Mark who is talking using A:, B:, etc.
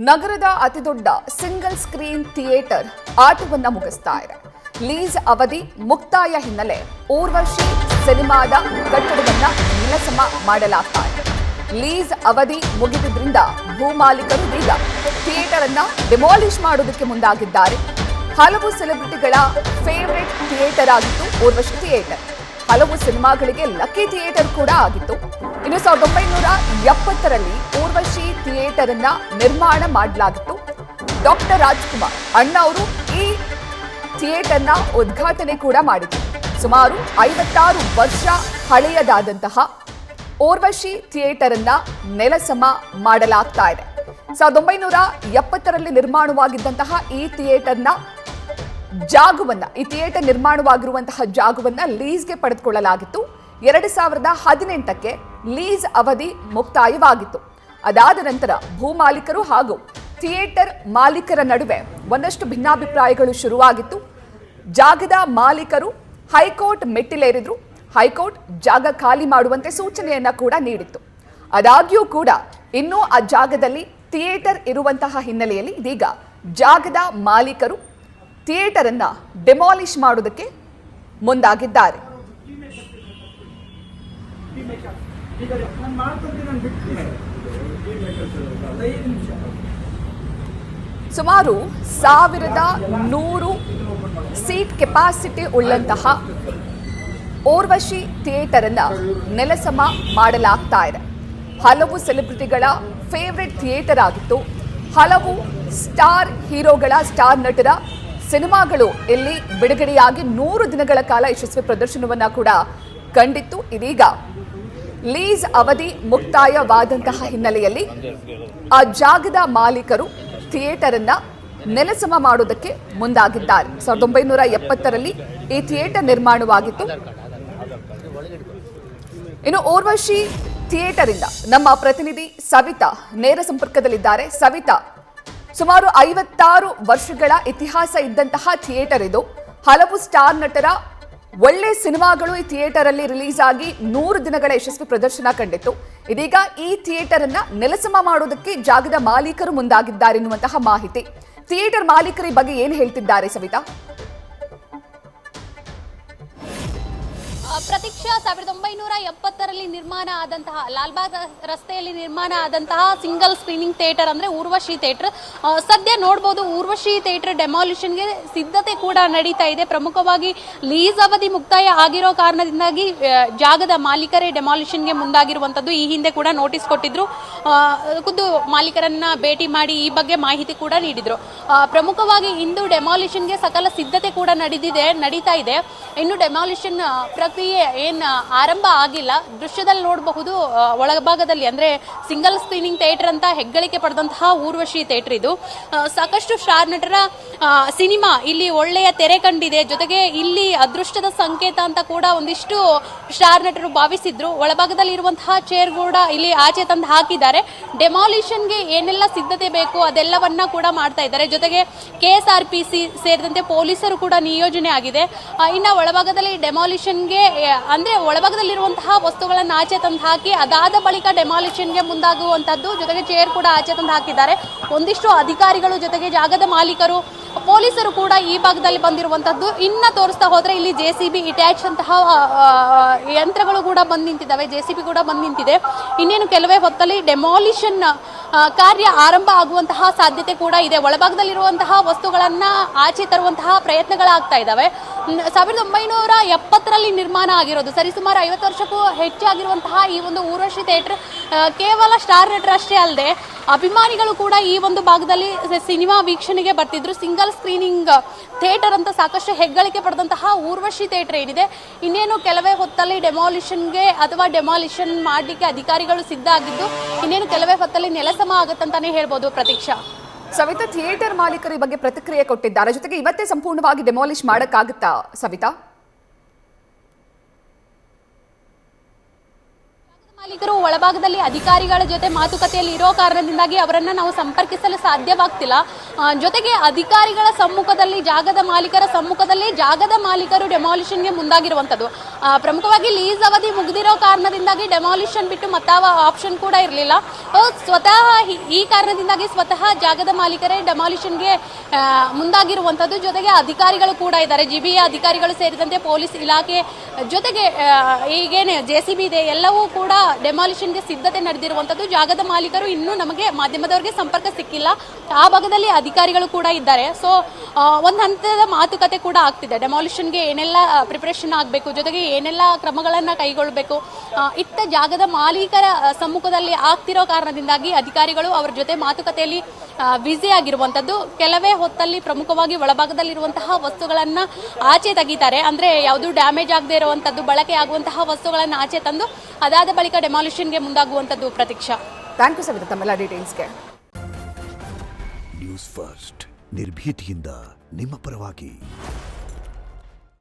A: ನಗರದ ಅತಿದೊಡ್ಡ single screen theatre ಆಟವನ್ನ ಮುಗಿಸ್ತಾ ಇದೆ. ಲೀಸ್ ಅವಧಿ ಮುಕ್ತಾಯ ಹಿನ್ನೆಲೆ ಊರ್ವಶಿ ಸಿನಿಮಾದ ಕಟ್ಟಡವನ್ನ ನೆಲಸಮ ಮಾಡಲಾಗ್ತಾ ಇದೆ. ಲೀಸ್ ಅವಧಿ ಮುಗಿದಿದ್ರಿಂದ ಭೂಮಾಲೀಕರು ಈಗ ಥಿಯೇಟರ್ ಅನ್ನ ಡಿಮಾಲಿಷ್ ಮಾಡೋದಕ್ಕೆ ಮುಂದಾಗಿದ್ದಾರೆ. ಹಲವು ಸೆಲೆಬ್ರಿಟಿಗಳ ಫೇವರೇಟ್ ಥಿಯೇಟರ್ ಆಗಿತ್ತು ಊರ್ವಶಿ ಥಿಯೇಟರ್. ಹಲವು ಸಿನಿಮಾಗಳಿಗೆ ಲಕ್ಕಿ ಥಿಯೇಟರ್ ಕೂಡ ಆಗಿತ್ತು. ಇನ್ನು 1970ರಲ್ಲಿ ಊರ್ವಶಿ ಥಿಯೇಟರ್ ಅನ್ನ ನಿರ್ಮಾಣ ಮಾಡಲಾಗಿತ್ತು. ಡಾಕ್ಟರ್ ರಾಜ್ಕುಮಾರ್ ಅಣ್ಣ ಅವರು ಈ ಥಿಯೇಟರ್ನ ಉದ್ಘಾಟನೆ ಕೂಡ ಮಾಡಿದ್ರು. ಸುಮಾರು 56 ವರ್ಷ ಹಳೆಯದಾದಂತಹ ಊರ್ವಶಿ ಥಿಯೇಟರ್ ಅನ್ನ ನೆಲಸಮ ಮಾಡಲಾಗ್ತಾ ಇದೆ. 1970ರಲ್ಲಿ ನಿರ್ಮಾಣವಾಗಿದ್ದಂತಹ ಈ ಥಿಯೇಟರ್ನ ಈ ಥಿಯೇಟರ್ ನಿರ್ಮಾಣವಾಗಿರುವಂತಹ ಜಾಗವನ್ನ ಲೀಸ್ಗೆ ಪಡೆದುಕೊಳ್ಳಲಾಗಿತ್ತು. 2018ಕ್ಕೆ ಲೀಸ್ ಅವಧಿ ಮುಕ್ತಾಯವಾಗಿತ್ತು. ಅದಾದ ನಂತರ ಭೂಮಾಲೀಕರು ಹಾಗೂ ಥಿಯೇಟರ್ ಮಾಲೀಕರ ನಡುವೆ ಒಂದಷ್ಟು ಭಿನ್ನಾಭಿಪ್ರಾಯಗಳು ಶುರುವಾಗಿತ್ತು. ಜಾಗದ ಮಾಲೀಕರು ಹೈಕೋರ್ಟ್ ಮೆಟ್ಟಿಲೇರಿದ್ರು. ಹೈಕೋರ್ಟ್ ಜಾಗ ಖಾಲಿ ಮಾಡುವಂತೆ ಸೂಚನೆಯನ್ನ ಕೂಡ ನೀಡಿತ್ತು. ಆದಾಗ್ಯೂ ಕೂಡ ಇನ್ನೂ ಆ ಜಾಗದಲ್ಲಿ ಥಿಯೇಟರ್ ಇರುವಂತಹ ಹಿನ್ನೆಲೆಯಲ್ಲಿ ಇದೀಗ ಜಾಗದ ಮಾಲೀಕರು ಥಿಯೇಟರ್ ಅನ್ನ ಡಿಮಾಲಿಷ್ ಮಾಡೋದಕ್ಕೆ ಮುಂದಾಗಿದ್ದಾರೆ. ಸುಮಾರು 1100 ಸೀಟ್ ಕೆಪಾಸಿಟಿ ಉಳ್ಳಂತಹ ಊರ್ವಶಿ ಥಿಯೇಟರ್ ಅನ್ನ ನೆಲಸಮ ಮಾಡಲಾಗ್ತಾ ಇದೆ. ಹಲವು ಸೆಲೆಬ್ರಿಟಿಗಳ ಫೇವರೆಟ್ ಥಿಯೇಟರ್ ಆಗಿತ್ತು. ಹಲವು ಸ್ಟಾರ್ ಹೀರೋಗಳ, ಸ್ಟಾರ್ ನಟರ ಸಿನಿಮಾಗಳು ಇಲ್ಲಿ ಬಿಡುಗಡೆಯಾಗಿ 100 ದಿನಗಳ ಕಾಲ ಯಶಸ್ವಿ ಪ್ರದರ್ಶನವನ್ನ ಕೂಡ ಕಂಡಿತ್ತು. ಇದೀಗ ಲೀಸ್ ಅವಧಿ ಮುಕ್ತಾಯವಾದಂತಹ ಹಿನ್ನೆಲೆಯಲ್ಲಿ ಆ ಜಾಗದ ಮಾಲೀಕರು ಥಿಯೇಟರ್ ಅನ್ನ ನೆಲಸಮ ಮಾಡೋದಕ್ಕೆ ಮುಂದಾಗಿದ್ದಾರೆ. 1970ರಲ್ಲಿ ಈ ಥಿಯೇಟರ್ ನಿರ್ಮಾಣವಾಗಿತ್ತು. ಇನ್ನು ಊರ್ವಶಿ ಥಿಯೇಟರ್ ಇಂದ ನಮ್ಮ ಪ್ರತಿನಿಧಿ ಸವಿತಾ ನೇರ ಸಂಪರ್ಕದಲ್ಲಿದ್ದಾರೆ. ಸವಿತಾ, ಸುಮಾರು 56 ವರ್ಷಗಳ ಇತಿಹಾಸ ಇದ್ದಂತಹ ಥಿಯೇಟರ್ ಇದು. ಹಲವು ಸ್ಟಾರ್ ನಟರ ಒಳ್ಳೆ ಸಿನಿಮಾಗಳು ಈ ಥಿಯೇಟರ್ ಅಲ್ಲಿ ರಿಲೀಸ್ ಆಗಿ 100 ದಿನಗಳ ಯಶಸ್ವಿ ಪ್ರದರ್ಶನ ಕಂಡಿತ್ತು. ಇದೀಗ ಈ ಥಿಯೇಟರ್ ಅನ್ನ ನೆಲಸಮ ಮಾಡೋದಕ್ಕೆ ಜಾಗದ ಮಾಲೀಕರು ಮುಂದಾಗಿದ್ದಾರೆ ಎನ್ನುವಂತಹ ಮಾಹಿತಿ. ಥಿಯೇಟರ್ ಮಾಲೀಕರ ಈ ಬಗ್ಗೆ ಏನು ಹೇಳ್ತಿದ್ದಾರೆ ಸವಿತಾ?
B: ಪ್ರತೀಕ್ಷಾ, 1970ರಲ್ಲಿ ನಿರ್ಮಾಣ ಆದಂತಹ ಲಾಲ್ಬಾಗ್ ರಸ್ತೆಯಲ್ಲಿ ನಿರ್ಮಾಣ ಆದಂತಹ ಸಿಂಗಲ್ ಸ್ಕ್ರೀನಿಂಗ್ ಥಿಯೇಟರ್ ಅಂದ್ರೆ ಊರ್ವಶಿ ಥಿಯೇಟರ್. ಸದ್ಯ ನೋಡಬಹುದು, ಊರ್ವಶಿ ಥಿಯೇಟರ್ ಡೆಮಾಲಿಷನ್ಗೆ ಸಿದ್ಧತೆ ಕೂಡ ನಡೀತಾ ಇದೆ. ಪ್ರಮುಖವಾಗಿ ಲೀಸ್ ಅವಧಿ ಮುಕ್ತಾಯ ಆಗಿರೋ ಕಾರಣದಿಂದಾಗಿ ಜಾಗದ ಮಾಲೀಕರೇ ಡೆಮಾಲಿಷನ್ಗೆ ಮುಂದಾಗಿರುವಂತದ್ದು. ಈ ಹಿಂದೆ ಕೂಡ ನೋಟಿಸ್ ಕೊಟ್ಟಿದ್ರು. ಖುದ್ದು ಮಾಲೀಕರನ್ನ ಭೇಟಿ ಮಾಡಿ ಈ ಬಗ್ಗೆ ಮಾಹಿತಿ ಕೂಡ ನೀಡಿದ್ರು. ಪ್ರಮುಖವಾಗಿ ಇಂದು ಡೆಮಾಲಿಷನ್ಗೆ ಸಕಲ ಸಿದ್ಧತೆ ಕೂಡ ನಡೀತಾ ಇದೆ. ಇನ್ನು ಡೆಮಾಲಿಷನ್ ಪ್ರಕ್ರಿಯೆ ಏನ್ ಆರಂಭ ಆಗಿಲ್ಲ. ದೃಶ್ಯದಲ್ಲಿ ನೋಡಬಹುದು, ಒಳಭಾಗದಲ್ಲಿ ಅಂದ್ರೆ ಸಿಂಗಲ್ ಸ್ಕ್ರೀನಿಂಗ್ ಥಿಯೇಟರ್ ಅಂತ ಹೆಗ್ಗಳಿಕೆ ಪಡೆದಂತಹ ಊರ್ವಶಿ ಥಿಯೇಟರ್ ಇದು. ಸಾಕಷ್ಟು ಸ್ಟಾರ್ ನಟರ ಸಿನಿಮಾ ಇಲ್ಲಿ ಒಳ್ಳೆಯ ತೆರೆ ಕಂಡಿದೆ. ಜೊತೆಗೆ ಇಲ್ಲಿ ಅದೃಷ್ಟದ ಸಂಕೇತ ಅಂತ ಕೂಡ ಒಂದಿಷ್ಟು ಸ್ಟಾರ್ ನಟರು ಭಾವಿಸಿದ್ರು. ಒಳಭಾಗದಲ್ಲಿ ಇರುವಂತಹ ಚೇರ್ ಕೂಡ ಇಲ್ಲಿ ಆಚೆ ತಂದು ಹಾಕಿದ್ದಾರೆ. ಡೆಮಾಲಿಷನ್ಗೆ ಏನೆಲ್ಲ ಸಿದ್ಧತೆ ಬೇಕು ಅದೆಲ್ಲವನ್ನ ಕೂಡ ಮಾಡ್ತಾ ಇದ್ದಾರೆ. ಜೊತೆಗೆ KSRPC ಸೇರಿದಂತೆ ಪೊಲೀಸರು ಕೂಡ ನಿಯೋಜನೆ ಆಗಿದೆ. ಇನ್ನು ಒಳಭಾಗದಲ್ಲಿ ಡೆಮಾಲಿಷನ್ಗೆ ಅಂದ್ರೆ ಒಳಭಾಗದಲ್ಲಿರುವಂತಹ ವಸ್ತುಗಳನ್ನು ಆಚೆ ತಂದು ಹಾಕಿ ಅದಾದ ಬಳಿಕ ಡೆಮಾಲಿಷನ್ಗೆ ಮುಂದಾಗುವಂತದ್ದು. ಜೊತೆಗೆ ಚೇರ್ ಕೂಡ ಆಚೆ ತಂದು ಹಾಕಿದ್ದಾರೆ. ಒಂದಿಷ್ಟು ಅಧಿಕಾರಿಗಳು, ಜೊತೆಗೆ ಜಾಗದ ಮಾಲೀಕರು, ಪೊಲೀಸರು ಕೂಡ ಈ ಭಾಗದಲ್ಲಿ ಬಂದಿರುವಂತದ್ದು. ಇನ್ನ ತೋರಿಸ್ತಾ ಹೋದ್ರೆ ಇಲ್ಲಿ JCB ಅಟ್ಯಾಚ್ ಅಂತಹ ಯಂತ್ರಗಳು ಕೂಡ ಬಂದು ನಿಂತಿದ್ದಾವೆ. JCB ಕೂಡ ಬಂದು ನಿಂತಿದೆ. ಇನ್ನೇನು ಕೆಲವೇ ಹೊತ್ತಲ್ಲಿ ಡೆಮಾಲಿಷನ್ ಕಾರ್ಯ ಆರಂಭ ಆಗುವಂತಹ ಸಾಧ್ಯತೆ ಕೂಡ ಇದೆ. ಒಳಭಾಗದಲ್ಲಿರುವಂತಹ ವಸ್ತುಗಳನ್ನ ಆಚೆ ತರುವಂತಹ ಪ್ರಯತ್ನಗಳಾಗ್ತಾ ಇದ್ದಾವೆ. 1970ರಲ್ಲಿ ನಿರ್ಮಾಣ ಆಗಿರೋದು, ಸರಿಸುಮಾರು 50 ವರ್ಷಕ್ಕೂ ಹೆಚ್ಚಾಗಿರುವಂತಹ ಈ ಒಂದು ಊರ್ವಶಿ ಥಿಯೇಟರ್ ಕೇವಲ ಸ್ಟಾರ್ ನಟರಷ್ಟೇ ಅಲ್ಲದೆ ಅಭಿಮಾನಿಗಳು ಕೂಡ ಈ ಒಂದು ಭಾಗದಲ್ಲಿ ಸಿನಿಮಾ ವೀಕ್ಷಣೆಗೆ ಬರ್ತಿದ್ರು. ಸಿಂಗಲ್ ಸ್ಕ್ರೀನಿಂಗ್ ಥಿಯೇಟರ್ ಅಂತ ಸಾಕಷ್ಟು ಹೆಗ್ಗಳಿಕೆ ಪಡೆದಂತಹ ಊರ್ವಶಿ ಥಿಯೇಟರ್ ಏನಿದೆ, ಇನ್ನೇನು ಕೆಲವೇ ಹೊತ್ತಲ್ಲಿ ಡೆಮಾಲಿಷನ್ ಮಾಡಲಿಕ್ಕೆ ಅಧಿಕಾರಿಗಳು ಸಿದ್ಧ ಆಗಿದ್ದು, ಇನ್ನೇನು ಕೆಲವೇ ಹೊತ್ತಲ್ಲಿ ನೆಲಸಮ ಆಗುತ್ತಂತಾನೆ ಹೇಳ್ಬೋದು. ಪ್ರತೀಕ್ಷಾ,
A: ಸವಿತಾ, ಥಿಯೇಟರ್ ಮಾಲೀಕರು ಈ ಬಗ್ಗೆ ಪ್ರತಿಕ್ರಿಯೆ ಕೊಟ್ಟಿದ್ದಾರೆ. ಜೊತೆಗೆ ಇವತ್ತೇ ಸಂಪೂರ್ಣವಾಗಿ ಡೆಮಾಲಿಷ್ ಮಾಡಕ್ಕಾಗುತ್ತಾ ಸವಿತಾ?
B: ಮಾಲೀಕರು ಒಳಭಾಗದಲ್ಲಿ ಅಧಿಕಾರಿಗಳ ಜೊತೆ ಮಾತುಕತೆಯಲ್ಲಿ ಇರೋ ಕಾರಣದಿಂದಾಗಿ ಅವರನ್ನು ನಾವು ಸಂಪರ್ಕಿಸಲು ಸಾಧ್ಯವಾಗ್ತಿಲ್ಲ. ಜೊತೆಗೆ ಅಧಿಕಾರಿಗಳ ಸಮ್ಮುಖದಲ್ಲಿ, ಜಾಗದ ಮಾಲೀಕರ ಸಮ್ಮುಖದಲ್ಲಿ ಜಾಗದ ಮಾಲೀಕರು ಡೆಮಾಲಿಷನ್ಗೆ ಮುಂದಾಗಿರುವಂಥದ್ದು. ಪ್ರಮುಖವಾಗಿ ಲೀಸ್ ಅವಧಿ ಮುಗಿದಿರೋ ಕಾರಣದಿಂದಾಗಿ ಡೆಮಾಲಿಷನ್ ಬಿಟ್ಟು ಮತ್ತಾವ ಆಪ್ಷನ್ ಕೂಡ ಇರಲಿಲ್ಲ. ಸ್ವತಃ ಈ ಕಾರಣದಿಂದಾಗಿ ಸ್ವತಃ ಜಾಗದ ಮಾಲೀಕರೇ ಡೆಮಾಲಿಷನ್ಗೆ ಮುಂದಾಗಿರುವಂಥದ್ದು. ಜೊತೆಗೆ ಅಧಿಕಾರಿಗಳು ಕೂಡ ಇದ್ದಾರೆ, ಜಿಬಿಎ ಅಧಿಕಾರಿಗಳು ಸೇರಿದಂತೆ ಪೊಲೀಸ್ ಇಲಾಖೆ, ಜೊತೆಗೆ ಈಗೇನೆ JCB ಇದೆ, ಎಲ್ಲವೂ ಕೂಡ ಡೆಮಾಲಿಷನ್ಗೆ ಸಿದ್ಧತೆ ನಡೆದಿರುವಂಥದ್ದು. ಜಾಗದ ಮಾಲೀಕರು ಇನ್ನೂ ನಮಗೆ ಮಾಧ್ಯಮದವರಿಗೆ ಸಂಪರ್ಕ ಸಿಕ್ಕಿಲ್ಲ. ಆ ಭಾಗದಲ್ಲಿ ಅಧಿಕಾರಿಗಳು ಕೂಡ ಇದ್ದಾರೆ. ಸೊ ಒಂದು ಹಂತದ ಮಾತುಕತೆ ಕೂಡ ಆಗ್ತಿದೆ. ಡೆಮಾಲಿಷನ್ಗೆ ಏನೆಲ್ಲ ಪ್ರಿಪರೇಷನ್ ಆಗಬೇಕು, ಜೊತೆಗೆ ಏನೆಲ್ಲ ಕ್ರಮಗಳನ್ನು ಕೈಗೊಳ್ಳಬೇಕು, ಇತ್ತ ಜಾಗದ ಮಾಲೀಕರ ಸಮ್ಮುಖದಲ್ಲಿ ಆಗ್ತಿರೋ ಕಾರಣದಿಂದಾಗಿ ಅಧಿಕಾರಿಗಳು ಅವರ ಜೊತೆ ಮಾತುಕತೆಯಲ್ಲಿ ಬ್ಯುಸಿ ಆಗಿರುವಂಥದ್ದು. ಕೆಲವೇ ಹೊತ್ತಲ್ಲಿ ಪ್ರಮುಖವಾಗಿ ಒಳಭಾಗದಲ್ಲಿರುವಂತಹ ವಸ್ತುಗಳನ್ನು ಆಚೆ ತೆಗಿತಾರೆ. ಅಂದರೆ ಯಾವುದು ಡ್ಯಾಮೇಜ್ ಆಗದೆ ಇರುವಂಥದ್ದು, ಬಳಕೆ ಆಗುವಂತಹ ವಸ್ತುಗಳನ್ನು ಆಚೆ ತಂದು ಅದಾದ ಬಳಿಕ ಡೆಮಾಲಿಷನ್ಗೆ ಮುಂದಾಗುವಂಥದ್ದು. ಪ್ರತೀಕ್ಷಾ,
A: ಥ್ಯಾಂಕ್ ಯು ಸವಿತಾ ತಮ್ಮೆಲ್ಲ ಡೀಟೇಲ್ಸ್ಗೆ.
C: ನ್ಯೂಸ್ ಫಸ್ಟ್ ನಿರ್ಭೀತಿಯಿಂದ ನಿಮ್ಮ ಪರವಾಗಿ.